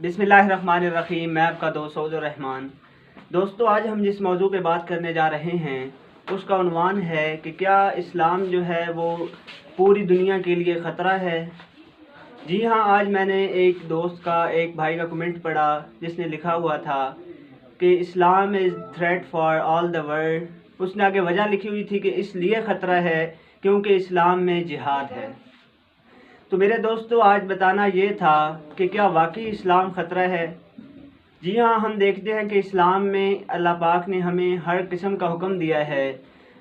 बिस्मिल्लाहिर्रहमानिर्रहीम। मैं आपका दोस्त सऊद रहमान। दोस्तों, आज हम जिस मौजू पे बात करने जा रहे हैं उसका उन्वान है कि क्या इस्लाम जो है वो पूरी दुनिया के लिए ख़तरा है। जी हाँ, आज मैंने एक दोस्त का, एक भाई का कमेंट पढ़ा जिसने लिखा हुआ था कि Islam is threat for all the world. उसने आगे वजह लिखी हुई थी कि इसलिए ख़तरा है क्योंकि इस्लाम में जिहाद है। तो मेरे दोस्तों, आज बताना ये था कि क्या वाकई इस्लाम ख़तरा है। जी हाँ, हम देखते हैं कि इस्लाम में अल्लाह पाक ने हमें हर किस्म का हुक्म दिया है।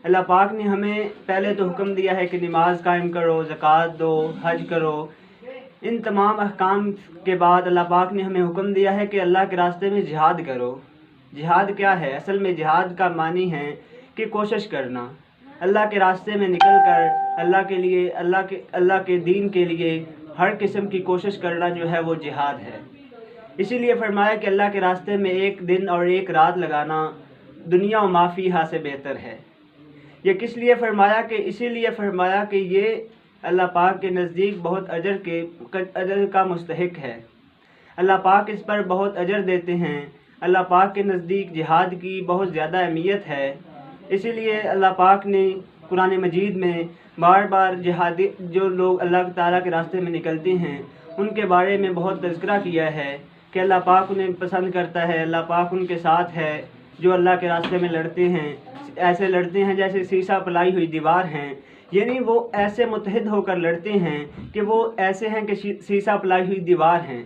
अल्लाह पाक ने हमें पहले तो हुक्म दिया है कि नमाज कायम करो, ज़कात दो, हज करो। इन तमाम अहकाम के बाद अल्लाह पाक ने हमें हुक्म दिया है कि अल्लाह के रास्ते में जिहाद करो। जिहाद क्या है? असल में जिहाद का मानी है कि कोशिश करना, अल्लाह के रास्ते में निकल कर अल्लाह के लिए, अल्लाह के दीन के लिए हर किस्म की कोशिश करना जो है वो जिहाद है। इसीलिए फरमाया कि अल्लाह के रास्ते में एक दिन और एक रात लगाना दुनिया व माफ़ीहा से बेहतर है। ये किस लिए फरमाया? कि इसीलिए फरमाया कि ये अल्लाह पाक के नज़दीक बहुत अजर का मुस्तहिक है। अल्लाह पाक इस पर बहुत अजर देते हैं। अल्लाह पाक के नज़दीक जिहाद की बहुत ज़्यादा अहमियत है। इसीलिए अल्लाह पाक ने कुरान मजीद में बार बार जिहादी जो लोग अल्लाह ताला के रास्ते में निकलते हैं उनके बारे में बहुत तज़किरा किया है कि अल्लाह पाक उन्हें पसंद करता है, अल्लाह पाक उनके साथ है। जो अल्लाह के रास्ते में लड़ते हैं ऐसे लड़ते हैं जैसे शीशा पलाई हुई दीवार हैं, यानी वो ऐसे मुत्तहिद होकर लड़ते हैं कि वो ऐसे हैं कि शीशा पलाई हुई दीवार हैं।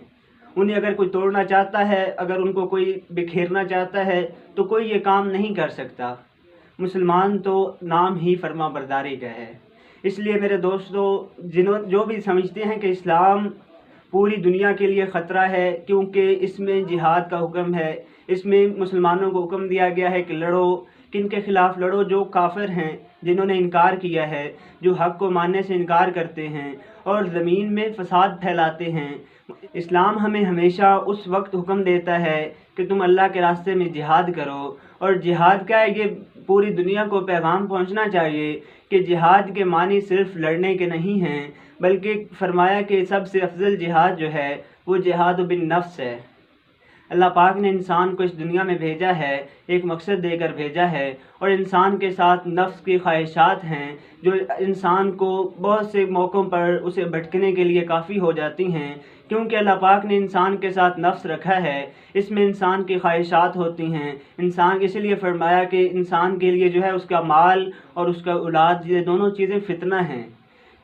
उन्हें अगर कोई तोड़ना चाहता है, अगर उनको कोई बिखेरना चाहता है तो कोई ये काम नहीं कर सकता। मुसलमान तो नाम ही फरमा बरदारी का है। इसलिए मेरे दोस्तों, जो भी समझते हैं कि इस्लाम पूरी दुनिया के लिए ख़तरा है क्योंकि इसमें जिहाद का हुक्म है, इसमें मुसलमानों को हुक्म दिया गया है कि लड़ो। किन के ख़िलाफ़ लड़ो? जो काफिर हैं, जिन्होंने इनकार किया है, जो हक़ को मानने से इनकार करते हैं और ज़मीन में फ़साद फैलाते हैं। इस्लाम हमें हमेशा उस वक्त हुक्म देता है कि तुम अल्लाह के रास्ते में जिहाद करो। और जिहाद क्या है? ये पूरी दुनिया को पैगाम पहुंचना चाहिए कि जिहाद के मानी सिर्फ लड़ने के नहीं हैं, बल्कि फरमाया कि सबसे अफजल जिहाद जो है वो जिहाद बिन नफ्स है। अल्लाह पाक ने इंसान को इस दुनिया में भेजा है, एक मकसद देकर भेजा है, और इंसान के साथ नफ्स की ख्वाहिशात हैं जो इंसान को बहुत से मौक़ों पर उसे भटकने के लिए काफ़ी हो जाती हैं। क्योंकि अल्लाह पाक ने इंसान के साथ नफ्स रखा है, इसमें इंसान की ख्वाहिशात होती हैं। इंसान इसलिए फरमाया कि इंसान के लिए जो है उसका माल और उसका औलाद, ये दोनों चीज़ें फितना हैं।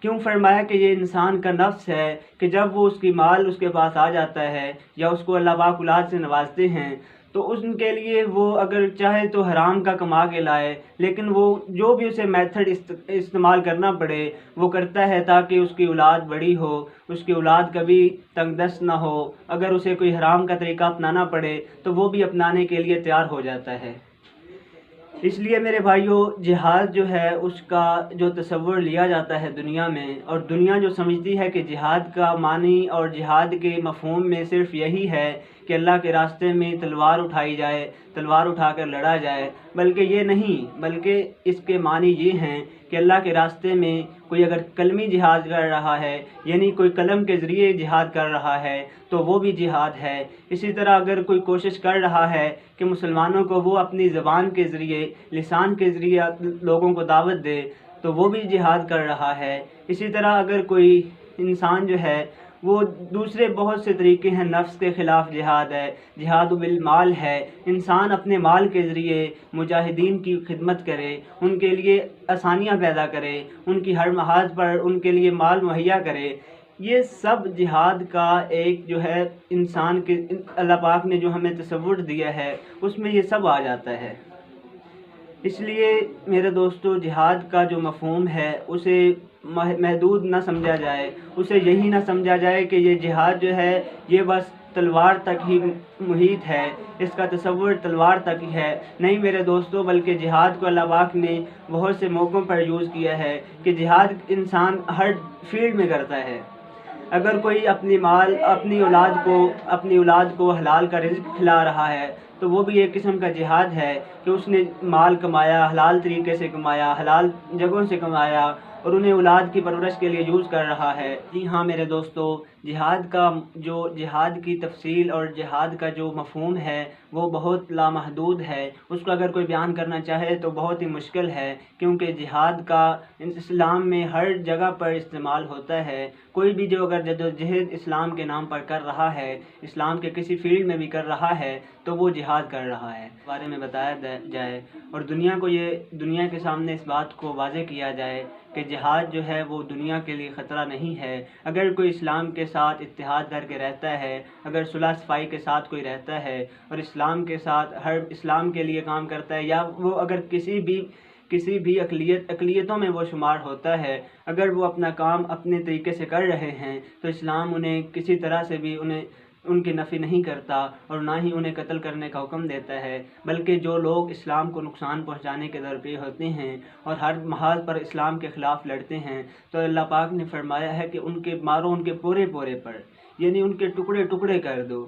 क्यों फरमाया कि ये इंसान का नफ्स है कि जब वो उसकी माल उसके पास आ जाता है या उसको अल्लाह पाक औलाद से नवाजते हैं तो उनके लिए वो अगर चाहे तो हराम का कमा के लाए, लेकिन वो जो भी उसे मेथड इस्तेमाल करना पड़े वो करता है ताकि उसकी औलाद बड़ी हो, उसकी औलाद कभी तंगदस्त ना हो। अगर उसे कोई हराम का तरीका अपनाना पड़े तो वो भी अपनाने के लिए तैयार हो जाता है। इसलिए मेरे भाइयों, जिहाद जो है उसका जो तसव्वुर लिया जाता है दुनिया में, और दुनिया जो समझती है कि जिहाद का मानी और जिहाद के मफ़हूम में सिर्फ़ यही है कि अल्लाह के रास्ते में तलवार उठाई जाए, तलवार उठाकर लड़ा जाए, बल्कि ये नहीं, बल्कि इसके मानी ये हैं कि अल्लाह के रास्ते में कोई अगर कलमी जिहाद कर रहा है, यानी कोई कलम के ज़रिए जिहाद कर रहा है, तो वो भी जिहाद है। इसी तरह अगर कोई कोशिश कर रहा है कि मुसलमानों को वो अपनी ज़बान के ज़रिए, लिसान के ज़रिए लोगों को दावत दे, तो वो भी जिहाद कर रहा है। इसी तरह अगर कोई इंसान जो है वो दूसरे बहुत से तरीके हैं, नफ्स के ख़िलाफ़ जिहाद है, जिहाद बिल माल है। इंसान अपने माल के ज़रिए मुजाहिदीन की खिदमत करे, उनके लिए आसानियाँ पैदा करे, उनकी हर महाज पर उनके लिए माल मुहैया करे। ये सब जिहाद का एक जो है इंसान के, अल्लाह पाक ने जो हमें तसव्वुर दिया है उसमें ये सब आ जाता है। इसलिए मेरे दोस्तों, जिहाद का जो मफ़हूम है उसे महदूद ना समझा जाए, उसे यही ना समझा जाए कि ये जिहाद जो है ये बस तलवार तक ही मुहित है, इसका तसव्वुर तलवार तक ही है। नहीं मेरे दोस्तों, बल्कि जिहाद को अल्लाह पाक ने बहुत से मौक़ों पर यूज़ किया है कि जिहाद इंसान हर फील्ड में करता है। अगर कोई अपनी औलाद को हलाल का रिज़्क़ खिला रहा है तो वो भी एक किस्म का जिहाद है कि उसने माल कमाया, हलाल तरीके से कमाया, हलाल जगहों से कमाया और उन्हें औलाद की परवरिश के लिए यूज़ कर रहा है। जी हाँ मेरे दोस्तों, جہاد کی تفصیل اور جہاد کا جو مفہوم ہے وہ بہت لامحدود ہے، اس کو اگر کوئی بیان کرنا چاہے تو بہت ہی مشکل ہے، کیونکہ جہاد کا اسلام میں ہر جگہ پر استعمال ہوتا ہے۔ کوئی بھی جو اگر جدوجہد اسلام کے نام پر کر رہا ہے، اسلام کے کسی فیلڈ میں بھی کر رہا ہے تو وہ جہاد کر رہا ہے، اس بارے میں بتایا جائے اور دنیا کے سامنے اس بات کو واضح کیا جائے کہ جہاد جو ہے وہ دنیا کے لیے خطرہ نہیں ہے۔ اگر کوئی اسلام کے ساتھ اتحاد کر کے رہتا ہے، اگر صلح صفائی کے ساتھ کوئی رہتا ہے اور اسلام کے ساتھ اسلام کے لیے کام کرتا ہے، یا وہ اگر کسی بھی اقلیتوں میں وہ شمار ہوتا ہے، اگر وہ اپنا کام اپنے طریقے سے کر رہے ہیں تو اسلام انہیں کسی طرح سے بھی ان کی نفی نہیں کرتا اور نہ ہی انہیں قتل کرنے کا حکم دیتا ہے، بلکہ جو لوگ اسلام کو نقصان پہنچانے کے درپے ہوتے ہیں اور ہر محاذ پر اسلام کے خلاف لڑتے ہیں تو اللہ پاک نے فرمایا ہے کہ ان کے مارو، ان کے پورے پر، یعنی ان کے ٹکڑے ٹکڑے کر دو،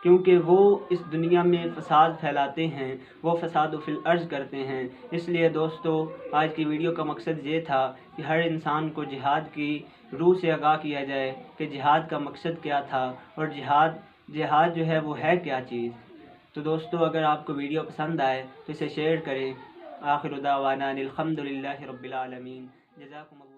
کیونکہ وہ اس دنیا میں فساد پھیلاتے ہیں، وہ فساد فی الارض کرتے ہیں۔ اس لیے دوستو، آج کی ویڈیو کا مقصد یہ تھا کہ ہر انسان کو جہاد کی روح سے آگاہ کیا جائے کہ جہاد کا مقصد کیا تھا اور جہاد جو ہے وہ ہے کیا چیز۔ تو دوستو، اگر آپ کو ویڈیو پسند آئے تو اسے شیئر کریں۔ آخر دعوانا الحمدللہ رب العالمین۔ جزاکم اللہ۔